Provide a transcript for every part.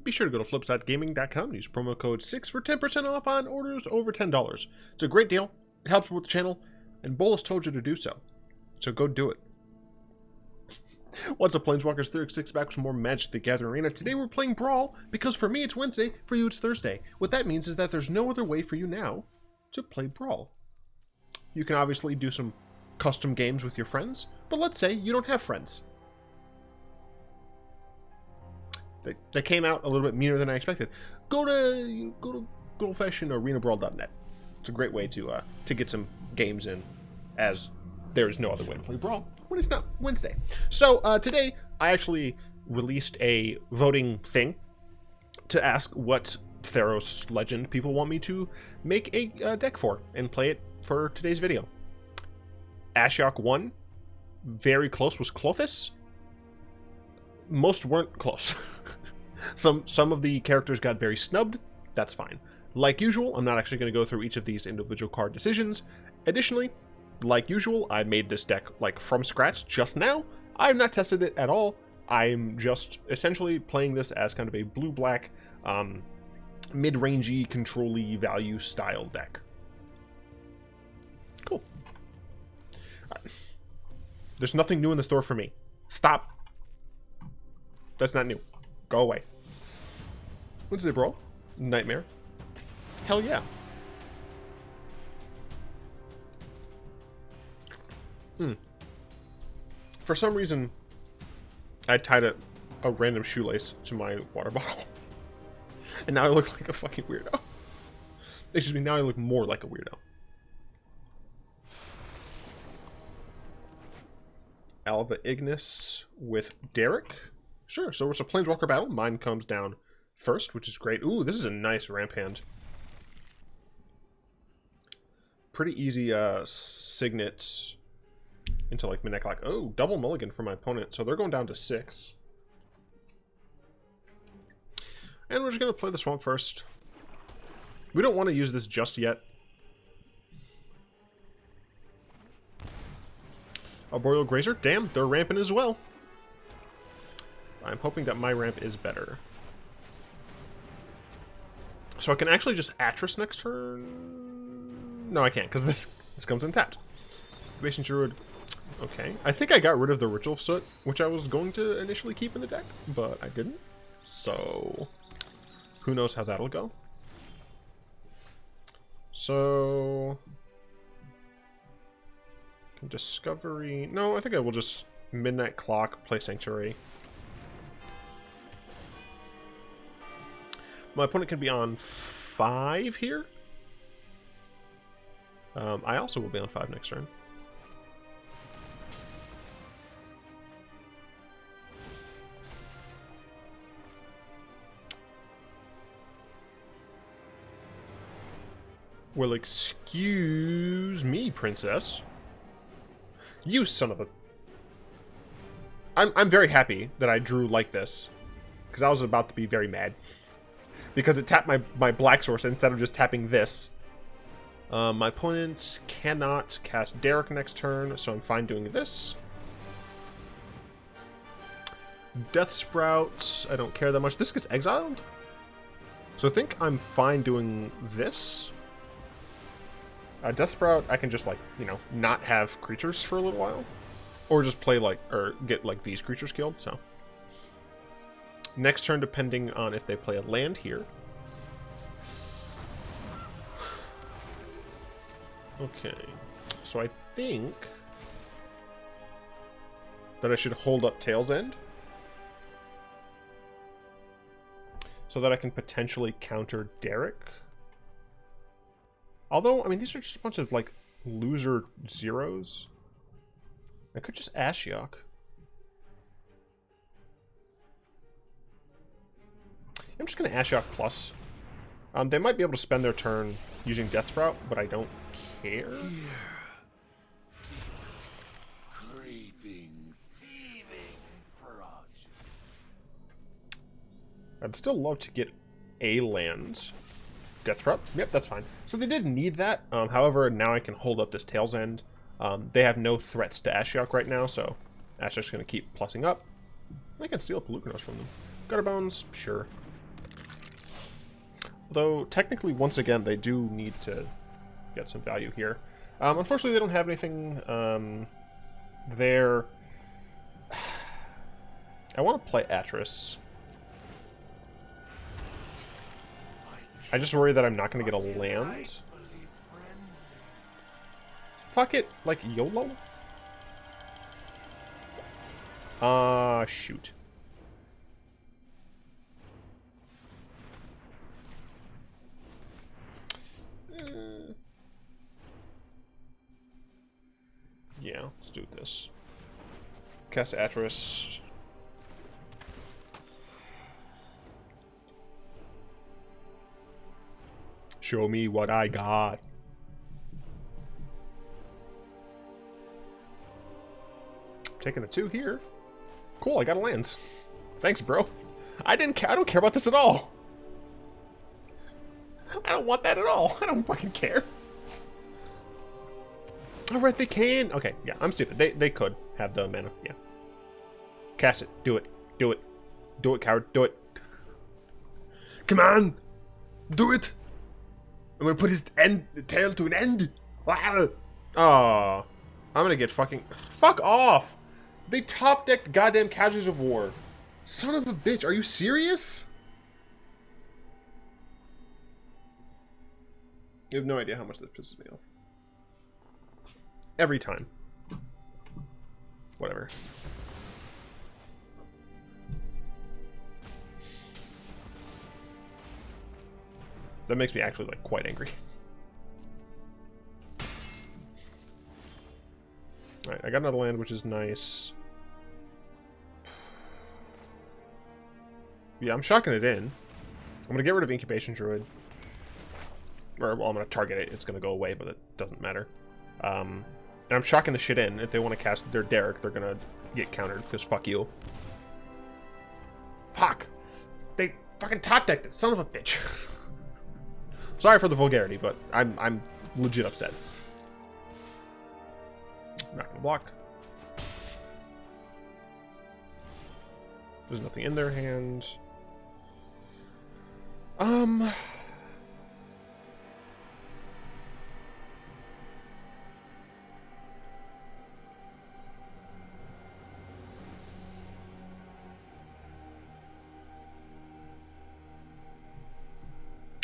be sure to go to flipsidegaming.com and use promo code 6 for 10% off on orders over $10. It's a great deal. It helps with the channel, and Bolas told you to do so. So go do it. What's up, Planeswalkers? 36 back with some more Magic the Gathering Arena. Today we're playing Brawl, because for me it's Wednesday, for you it's Thursday. What that means is that there's no other way for you now to play Brawl. You can obviously do some custom games with your friends, but let's say you don't have friends. They came out a little bit meaner than I expected. Go to good old-fashioned arenabrawl.net. It's a great way to get some games in, as there is no other way to play Brawl when it's not Wednesday. So today I actually released a voting thing to ask what Theros Legend people want me to make a deck for and play it for today's video. Ashiok won. Very close was Kethis. Most weren't close. Some of the characters got very snubbed. That's fine. Like usual, I'm not actually going to go through each of these individual card decisions. Additionally, like usual, I made this deck like from scratch just now. I have not tested it at all. I'm just essentially playing this as kind of a blue-black, mid-rangey, control-y value style deck. Cool. Right. There's nothing new in the store for me. Stop. That's not new. Go away. What's it, Brawl? Nightmare. Hell yeah. For some reason, I tied a random shoelace to my water bottle. And now I look like a fucking weirdo. Excuse me, now I look more like a weirdo. Alva Ignis with Garruk. Sure, so it's a Planeswalker battle. Mine comes down first, which is great. Ooh, this is a nice ramp hand. Pretty easy signet into like midnight clock. Oh, double mulligan for my opponent. So they're going down to 6. And we're just going to play the swamp first. We don't want to use this just yet. Arboreal Grazer. Damn, they're ramping as well. I'm hoping that my ramp is better. So I can actually just Atris next turn? No, I can't, because this comes untapped. Incubation Druid. Okay. I think I got rid of the Ritual Soot, which I was going to initially keep in the deck, but I didn't. So who knows how that'll go. So Discovery. No, I think I will just Midnight Clock, play Sanctuary. My opponent can be on 5 here. I also will be on 5 next turn. Well, excuse me, princess. You son of a... I'm very happy that I drew like this, because I was about to be very mad. Because it tapped my black source instead of just tapping this. My opponent cannot cast Garruk next turn, so I'm fine doing this. Death Sprout, I don't care that much. This gets exiled? So I think I'm fine doing this. Death Sprout, I can just, like, you know, not have creatures for a little while. Or just play, like, or get, like, these creatures killed, so. Next turn, depending on if they play a land here. Okay. So I think that I should hold up Tail's End. So that I can potentially counter Garruk. Although, I mean, these are just a bunch of, like, loser zeros. I could just Ashiok. I'm just going to Ashiok plus. They might be able to spend their turn using Death Sprout, but I don't care. Creeping, thieving project. I'd still love to get a land. Death Sprout? Yep, that's fine. So they didn't need that. However, now I can hold up this Tail's End. They have no threats to Ashiok right now, so Ashiok's going to keep plussing up. I can steal a Pelucanos from them. Gutter Bones? Sure. though technically, once again, they do need to get some value here. Unfortunately, they don't have anything there. I want to play Atris. I just worry that I'm not going to get a land. Fuck it, like YOLO? Shoot. Yeah, let's do this. Cast Atris. Show me what I got. Taking a 2 here. Cool, I got a land. Thanks, bro. I don't care about this at all. I don't want that at all. I don't fucking care. Alright, they can. Okay, yeah, I'm stupid. They could have the mana. Yeah. Cast it. Do it. Do it. Do it, coward. Do it. Come on. Do it. I'm gonna put his tail to an end. Ah. Oh. I'm gonna get fucking... Fuck off. They top-decked goddamn Casualties of War. Son of a bitch. Are you serious? You have no idea how much this pisses me off. Every time. Whatever. That makes me actually, like, quite angry. Alright, I got another land, which is nice. Yeah, I'm shocking it in. I'm gonna get rid of Incubation Druid. Or, well, I'm gonna target it. It's gonna go away, but it doesn't matter. And I'm shocking the shit in. If they want to cast their Derek, they're gonna get countered, because fuck you. Fuck! They fucking top-decked it, son of a bitch. Sorry for the vulgarity, but I'm legit upset. I'm not gonna block. There's nothing in their hand. I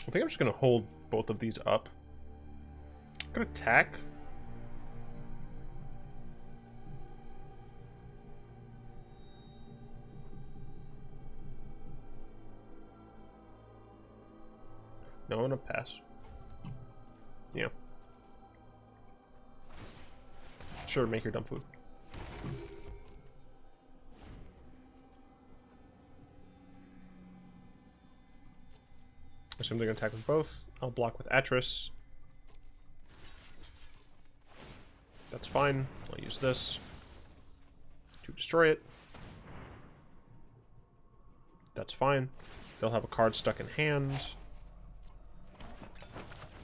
think I'm just gonna hold both of these up. I'm gonna attack. No, I'm gonna pass. Yeah. Sure, make your dumb food. I assume they're gonna attack with both. I'll block with Atris. That's fine. I'll use this to destroy it. That's fine. They'll have a card stuck in hand,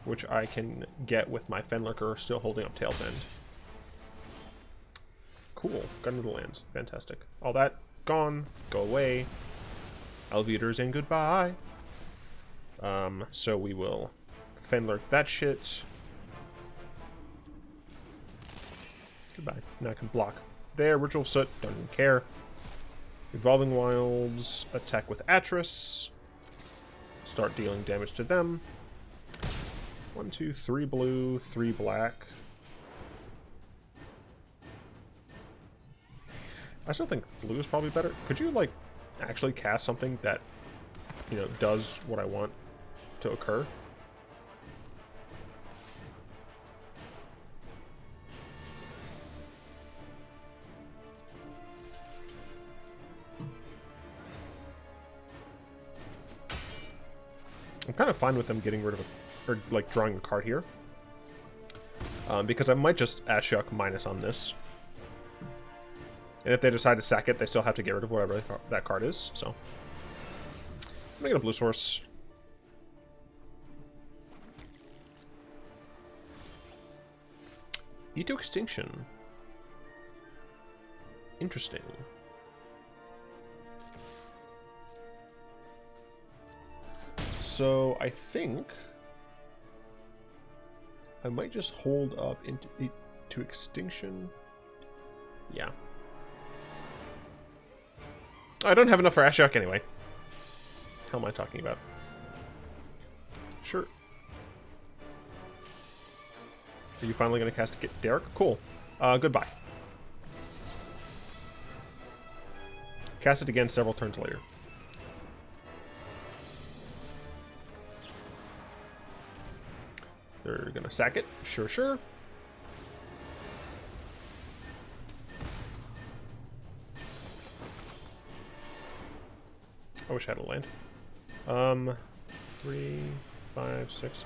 which I can get with my Fenlurker still holding up Tail's End. Cool. Got another land. Fantastic. All that gone. Go away. Alviators and goodbye. So we will Fenlurk that shit. Goodbye. Now I can block there. Ritual Soot. Don't even care. Evolving Wilds. Attack with Atris. Start dealing damage to them. 1, 2, 3 blue, 3 black. I still think blue is probably better. Could you, like, actually cast something that, you know, does what I want to occur? I'm kind of fine with them getting rid of a, or like drawing a card here, because I might just Ashiok minus on this, and if they decide to sack it, they still have to get rid of whatever that card is. So I'm gonna get a blue source. Eat to Extinction. Interesting. So I think I might just hold up to extinction. Yeah. I don't have enough for Ashiok anyway. What the hell am I talking about? Sure. Are you finally going to cast Garruk? Cool. Goodbye. Cast it again several turns later. They're going to sack it. Sure, sure. I wish I had a land. 3, 5, 6.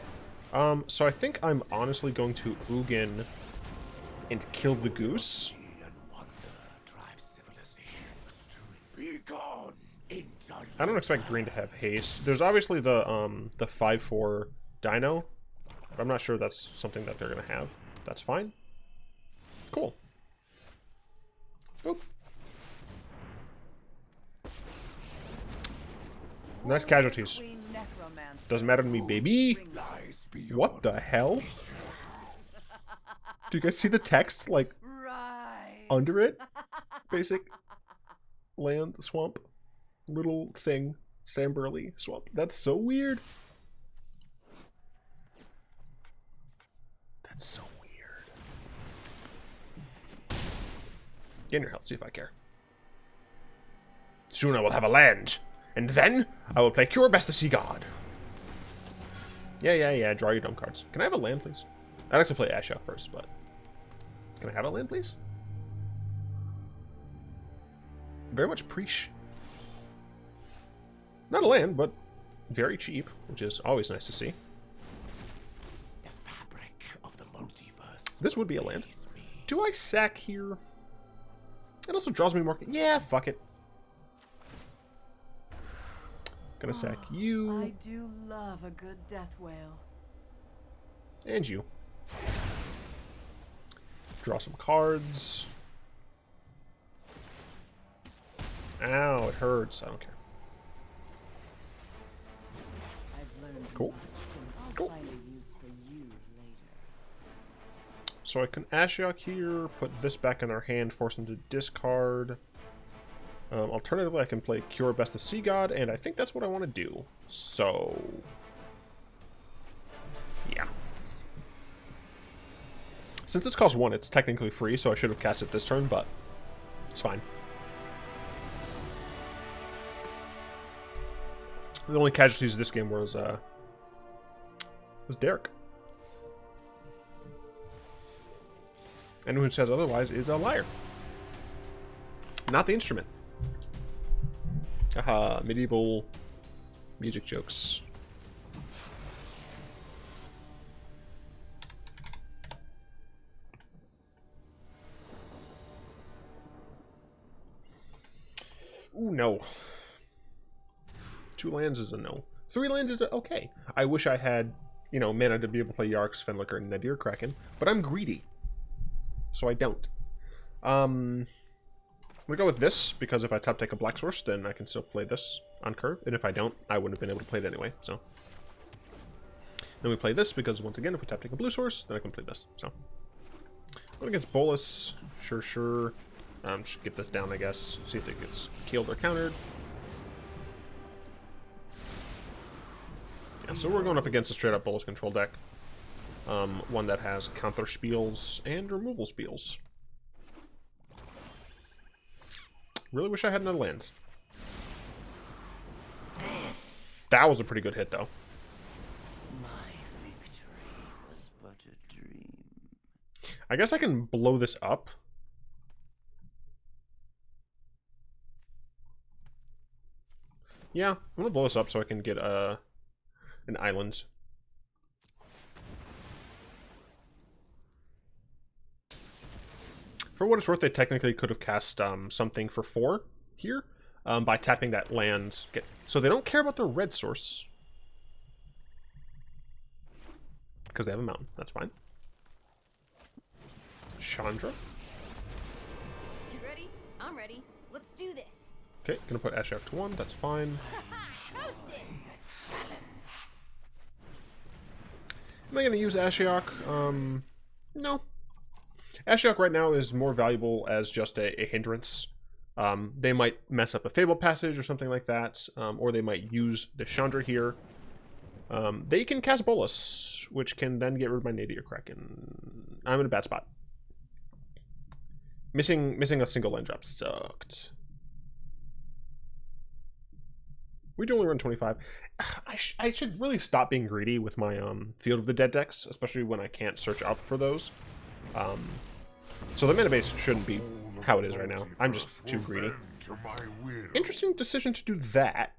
So I think I'm honestly going to Ugin and kill the goose. I don't expect green to have haste. There's obviously the 5/4 dino, but I'm not sure that's something that they're gonna have. That's fine. Cool. Oop. Nice casualties. Doesn't matter to me, baby. What the hell? Do you guys see the text, like, under it? Basic land, swamp, little thing, Stamburley, swamp. That's so weird. That's so weird. Get in your health, see if I care. Soon I will have a land. And then, I will play Cure Best the Sea God. Yeah, draw your dumb cards. Can I have a land, please? I'd like to play Ashiok first, but... Can I have a land, please? Very much preach. Not a land, but very cheap, which is always nice to see. The fabric of the multiverse. This would be a land. Do I sack here? It also draws me more... Yeah, fuck it. Gonna sack you. I do love a good death wail. And you. Draw some cards. Ow, it hurts. I don't care. I've learned Cool. I'll Cool. find a use for you later. So I can Ashiok here, put this back in our hand, force them to discard. Alternatively, I can play Cure Best the Sea God, and I think that's what I want to do. So... yeah. Since this costs 1, it's technically free, so I should have cast it this turn, but it's fine. The only casualties of this game was Garruk. Anyone who says otherwise is a liar. Not the instrument. Haha, medieval music jokes. Ooh, no. 2 lands is a no. 3 lands is a okay. I wish I had, you know, mana to be able to play Yarks, Fenlicker, and Nadir Kraken, but I'm greedy. So I don't. I'm gonna go with this, because if I tap take a black source, then I can still play this on curve, and if I don't, I wouldn't have been able to play it anyway, so. Then we play this, because once again, if we tap take a blue source, then I can play this, so. Going against Bolas, sure. Just get this down, I guess. See if it gets killed or countered. Yeah, so we're going up against a straight-up Bolas control deck. One that has counter spiels and removal spiels. Really wish I had another lands. That was a pretty good hit, though. My victory was but a dream. I guess I can blow this up. Yeah, I'm gonna blow this up so I can get an island. For what it's worth, they technically could have cast something for 4 here by tapping that land. So they don't care about their red source. Because they have a mountain. That's fine. Chandra. You ready? I'm ready. Let's do this. Okay, gonna put Ashiok to 1. That's fine. Toast it. Am I going to use Ashiok? No. Ashiok right now is more valuable as just a hindrance. They might mess up a Fable Passage or something like that, or they might use the Chandra here. They can cast Bolas, which can then get rid of my Nadir Kraken. I'm in a bad spot. Missing a single land drop sucked. We do only run 25. I should really stop being greedy with my Field of the Dead decks, especially when I can't search up for those. So the mana base shouldn't be how it is right now. I'm just too greedy. Interesting decision to do that.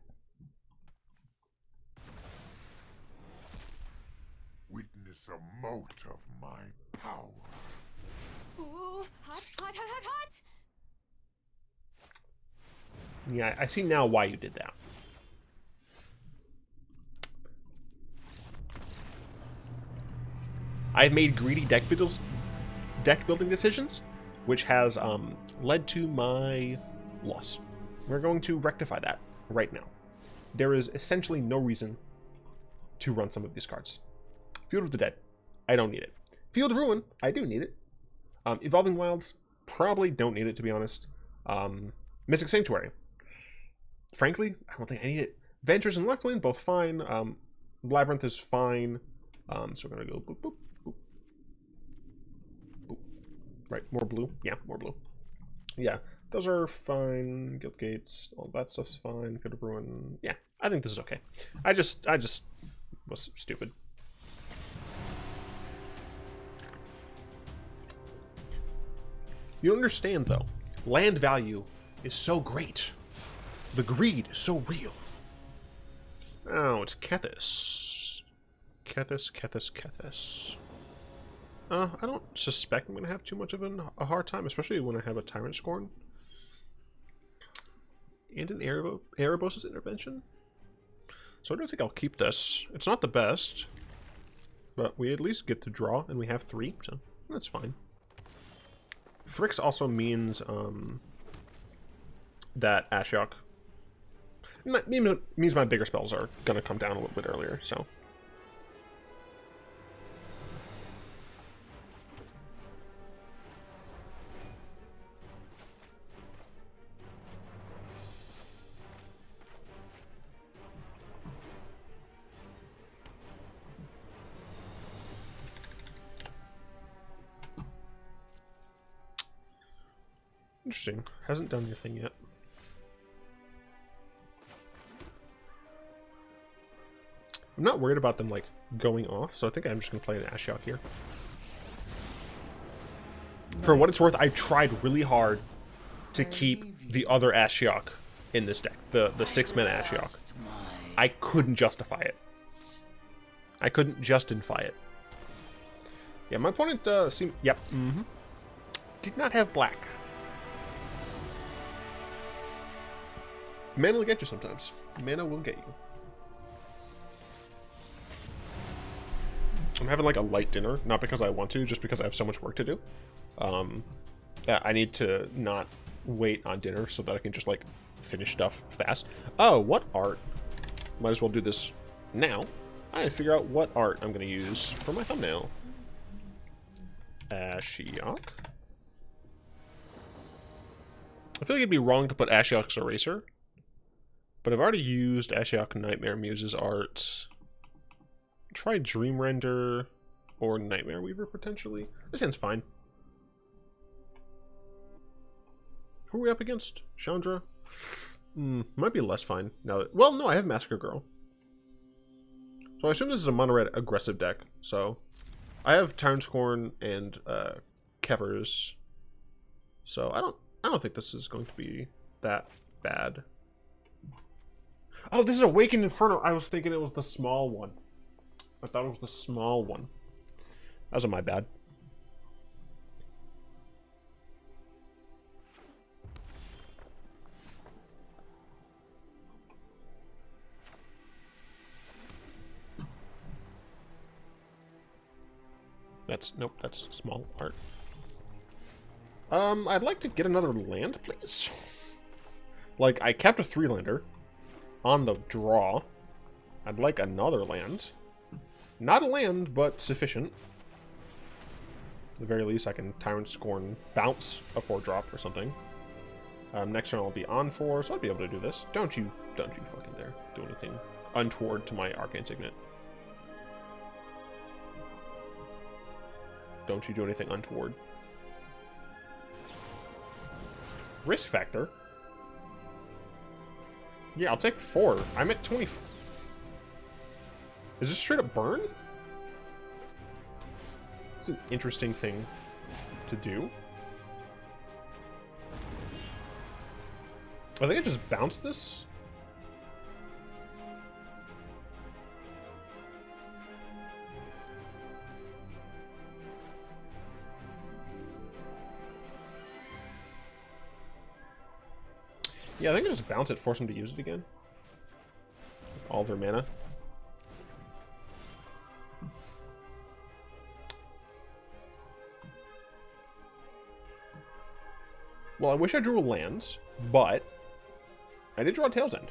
Witness a mote of my power. Ooh, hot, hot, hot, hot, hot! Yeah, I see now why you did that. I've made greedy deck building decisions, which has led to my loss. We're going to rectify that right now. There is essentially no reason to run some of these cards. Field of the Dead, I don't need it. Field of Ruin, I do need it. Evolving Wilds, probably don't need it, to be honest. Mystic Sanctuary, frankly, I don't think I need it. Ventures and Lucklane, both fine. Labyrinth is fine. So we're going to go boop, boop, boop, boop. Right, more blue. Yeah, more blue. Yeah, those are fine. Guild Gates, all that stuff's fine. Field of Ruin. Yeah, I think this is okay. I just was stupid. You understand, though. Land value is so great. The greed is so real. Oh, it's Kethis. Kethis. I don't suspect I'm going to have too much of a hard time, especially when I have a Tyrant Scorn. And an Erebos' Intervention. So I don't think I'll keep this. It's not the best. But we at least get to draw, and we have 3, so that's fine. Thrix also means that Ashiok means my bigger spells are going to come down a little bit earlier, so. Interesting. Hasn't done anything yet. I'm not worried about them, like, going off, so I think I'm just going to play an Ashiok here. For what it's worth, I tried really hard to keep the other Ashiok in this deck. The 6-mana Ashiok. I couldn't justify it. Yeah, my opponent seemed... Yep. Did not have black. Mana will get you sometimes. Mana will get you. I'm having like a light dinner, not because I want to, just because I have so much work to do. I need to not wait on dinner so that I can just like finish stuff fast. Oh, what art? Might as well do this now. I gotta figure out what art I'm gonna use for my thumbnail. Ashiok. I feel like it'd be wrong to put Ashiok's Erasure. But I've already used Ashiok Nightmare Muse's art. Try Dream Render or Nightmare Weaver potentially. This hand's fine. Who are we up against? Chandra? Might be less fine now that, well, no, I have Massacre Girl. So I assume this is a mono red aggressive deck. So I have Tyrant Scorn and Kevers. So I don't think this is going to be that bad. Oh, this is Awakened Inferno. I was thinking it was the small one. I thought it was the small one. That was my bad. Nope, that's small art. I'd like to get another land, please. Like, I kept a 3-lander on the draw. I'd like another land. Not a land, but sufficient. At the very least, I can Tyrant Scorn bounce a 4-drop or something. Next turn I'll be on 4, so I'll be able to do this. Don't you fucking dare do anything untoward to my Arcane Signet. Don't you do anything untoward. Risk factor? Yeah, I'll take 4. I'm at 20. Is this straight up burn? It's an interesting thing to do. I think I just bounced this. Yeah, I think I just bounce it, force them to use it again. All their mana. Well, I wish I drew a land, but I did draw a Tail's End.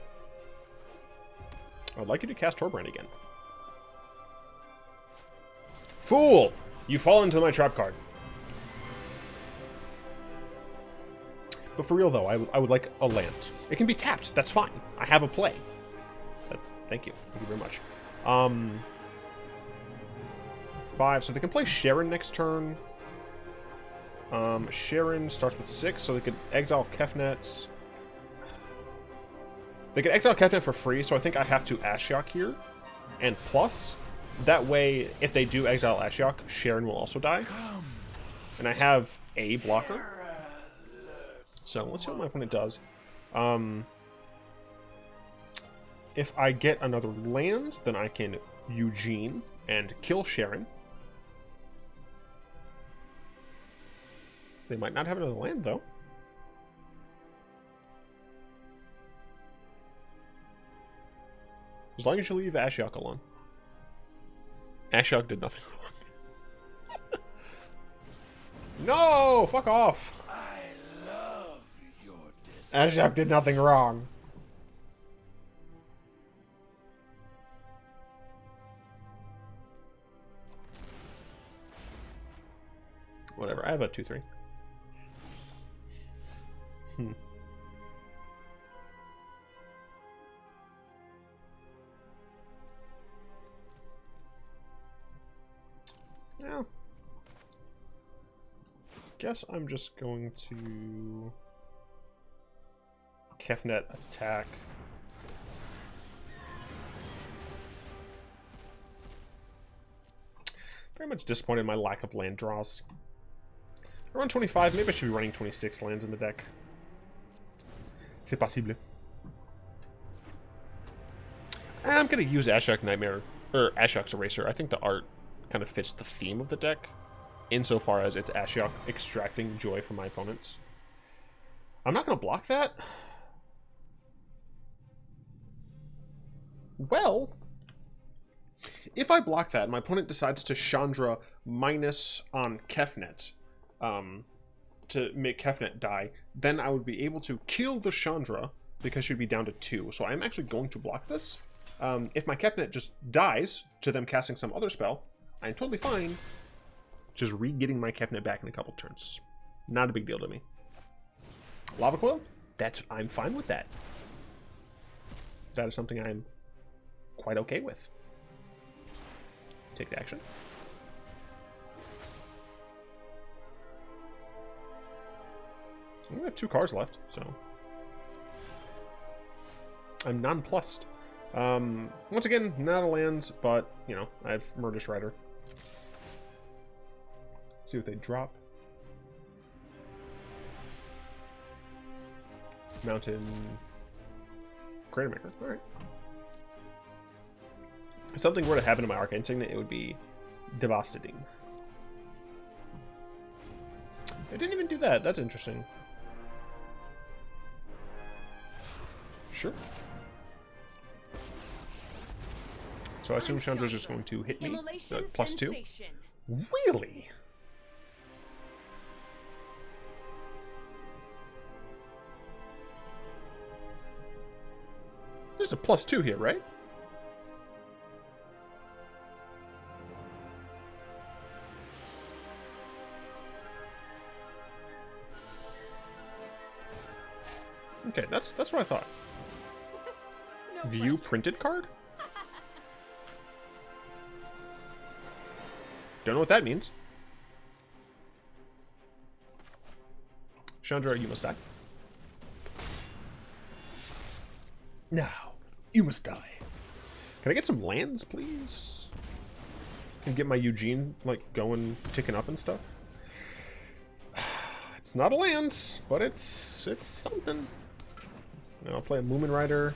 I'd like you to cast Torbrand again. Fool! You fall into my trap card. But for real, though, I would like a land. It can be tapped. That's fine. I have a play. Thank you. Thank you very much. 5. So they can play Sharon next turn. Sharon starts with 6, so they could exile Kefnets. They could exile Kefnet for free, so I think I have to Ashiok here. And plus, that way, if they do exile Ashiok, Sharon will also die. And I have a blocker. So let's see what my opponent does. If I get another land, then I can Eugene and kill Sharon. They might not have another land, though. As long as you leave Ashiok alone. Ashiok did nothing wrong. No! Fuck off! Ashiok did nothing wrong. Whatever, I have a 2-3. Well, guess I'm just going to Kefnet attack. Very much disappointed in my lack of land draws. I run 25, maybe I should be running 26 lands in the deck. C'est possible. I'm gonna use Ashiok Nightmare, or Ashiok's Erasure. I think the art kind of fits the theme of the deck, insofar as it's Ashiok extracting joy from my opponents. I'm not gonna block that. Well, if I block that, my opponent decides to Chandra minus on Kefnet, to make Kefnet die, then I would be able to kill the Chandra because she'd be down to 2. So I'm actually going to block this. If my Kefnet just dies to them casting some other spell, I'm totally fine just re-getting my Kefnet back in a couple turns. Not a big deal to me. Lava Coil? I'm fine with that. That is something I'm quite okay with. Take the action. We have 2 cards left, so I'm nonplussed. Once again, not a land, but you know, I have Murder Strider. See what they drop. Mountain Crater Maker. All right. If something were to happen to my Arcane Signet, it would be devastating. They didn't even do that. That's interesting. Sure. So I assume Chandra's just going to hit me. +2. Really? There's a +2 here, right? Okay, that's what I thought. No View pressure. printed card? Don't know what that means. Chandra, you must die. Now, you must die. Can I get some lands, please? And get my Eugene, like, going, ticking up and stuff? It's not a land, but it's something. And I'll play a Moomin Rider.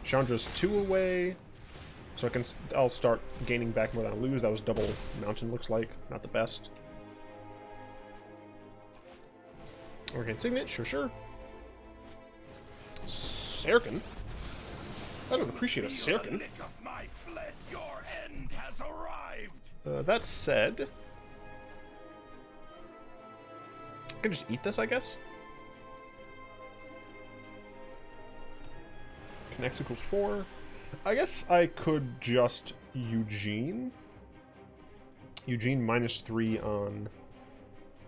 Chandra's 2 away. So I'll start gaining back more than I lose. That was double mountain, looks like. Not the best. Organ Signet, sure. Serkin? I don't appreciate a Serkin. That said, I can just eat this, I guess. Connects equals 4. I guess I could just Eugene. Eugene -3 on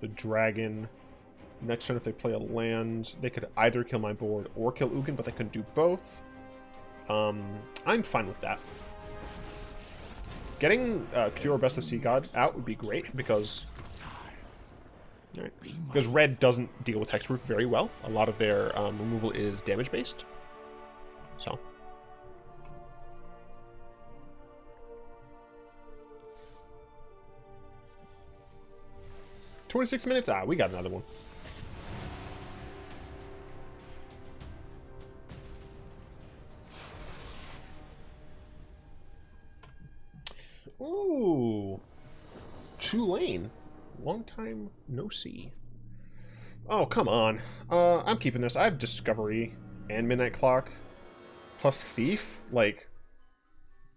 the dragon. Next turn, if they play a land, they could either kill my board or kill Ugin, but they couldn't do both. I'm fine with that. Getting Cure Best of Sea God out would be great because red doesn't deal with Hexproof very well. A lot of their removal is damage based. So. "26 minutes? Ah, we got another one. Ooh. Chulane. Long time no see. Oh, come on. I'm keeping this. I have Discovery and Midnight Clock plus Thief. Like,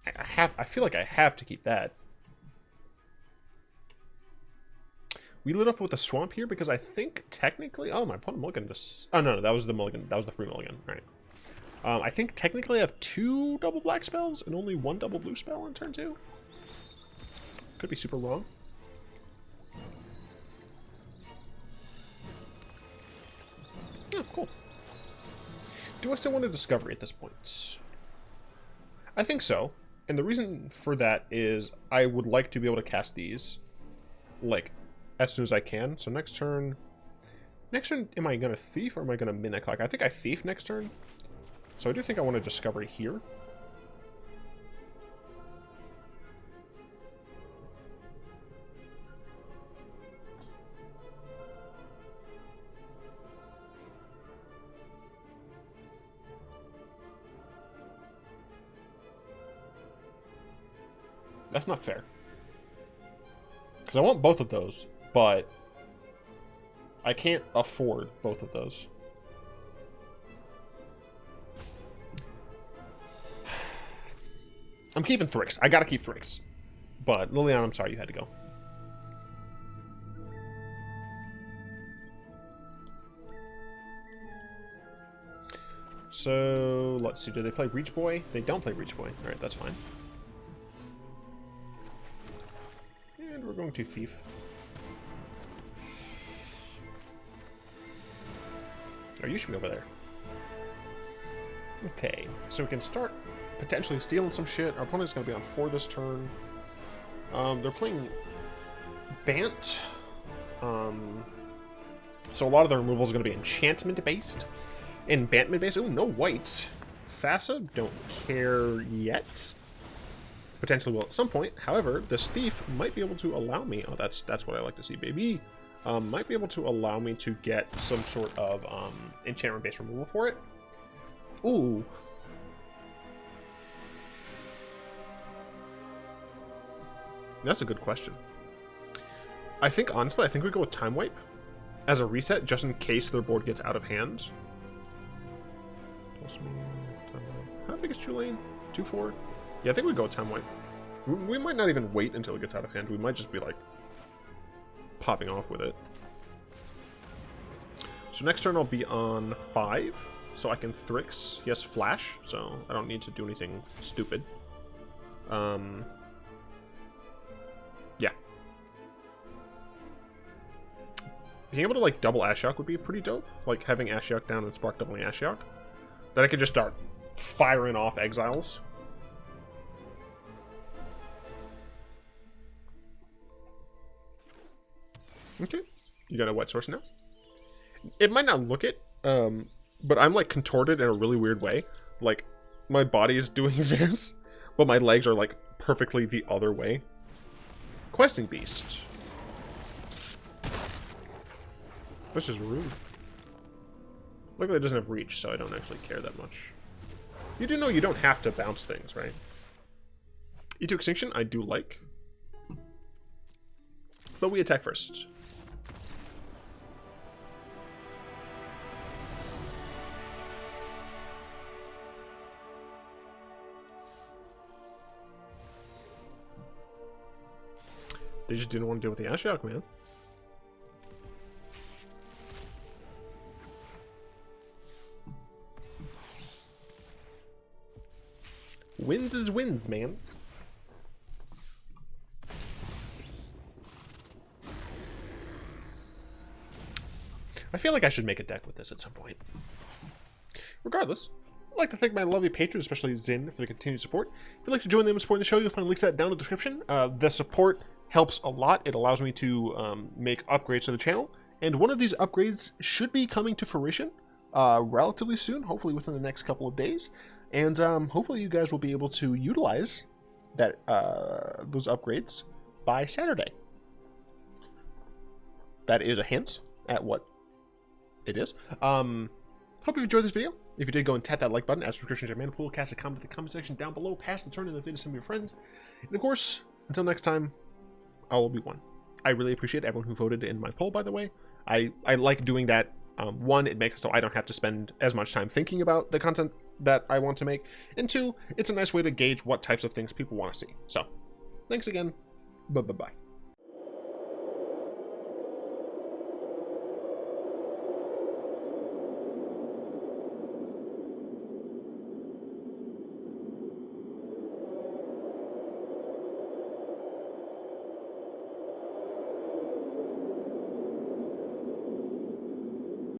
I feel like I have to keep that. We lit off with a Swamp here because I think technically... Oh, my opponent mulligan just... Oh, no, that was the mulligan. That was the free mulligan. All right. I think technically I have 2 double black spells and only 1 double blue spell on turn 2. Could be super wrong. Yeah, cool. Do I still want a Discovery at this point? I think so. And the reason for that is I would like to be able to cast these, like, as soon as I can. So next turn, am I going to Thief or am I going to Midnight Clock? I think I Thief next turn. So I do think I want a Discovery here. That's not fair. Because I want both of those, but I can't afford both of those. I'm keeping Thrix. I gotta keep Thrix. But Liliana, I'm sorry you had to go. So, let's see. Do they play Reach Boy? They don't play Reach Boy. Alright, that's fine. And we're going to Thief. Oh, you should be over there. Okay, so we can start potentially stealing some shit. Our opponent's going to be on 4 this turn. They're playing Bant. So a lot of the removal is going to be enchantment-based. Enchantment-based. Ooh, no white. Thassa, don't care yet. Potentially will at some point. However, this Thief might be able to allow me... Oh, that's what I like to see, baby. Might be able to allow me to get some sort of enchantment-based removal for it. Ooh. That's a good question. I think, honestly, I think we go with Time Wipe as a reset, just in case their board gets out of hand. How big is Chulane? 2-4? Yeah, I think we go with Time Wipe. We might not even wait until it gets out of hand. We might just be, like, popping off with it. So next turn I'll be on 5, so I can Thrix. Yes, Flash, so I don't need to do anything stupid. Yeah. Being able to like double Ashiok would be pretty dope. Like having Ashiok down and Spark doubling Ashiok. Then I could just start firing off exiles. Okay, you got a wet source now. It might not look it, but I'm like contorted in a really weird way. Like my body is doing this, but my legs are like perfectly the other way. Questing Beast. This is rude. Luckily it doesn't have reach, so I don't actually care that much. You do know you don't have to bounce things, right? E2 Extinction I do like. But we attack first. They just didn't want to deal with the Ashiok, man. Wins is wins, man. I feel like I should make a deck with this at some point. Regardless, I'd like to thank my lovely patrons, especially Zin, for the continued support. If you'd like to join them and support the show, you'll find links to that down in the description. The support helps a lot. It allows me to make upgrades to the channel. And one of these upgrades should be coming to fruition relatively soon, hopefully within the next couple of days. And hopefully you guys will be able to utilize that those upgrades by Saturday. That is a hint at what it is. Hope you enjoyed this video. If you did, go and tap that like button, add subscription to your mana pool, cast a comment in the comment section down below, pass the turn in the video to some of your friends. And of course, until next time, I will be one. I really appreciate everyone who voted in my poll, by the way. I like doing that. One, it makes it so I don't have to spend as much time thinking about the content that I want to make. And two, it's a nice way to gauge what types of things people want to see. So, thanks again. Bye-bye.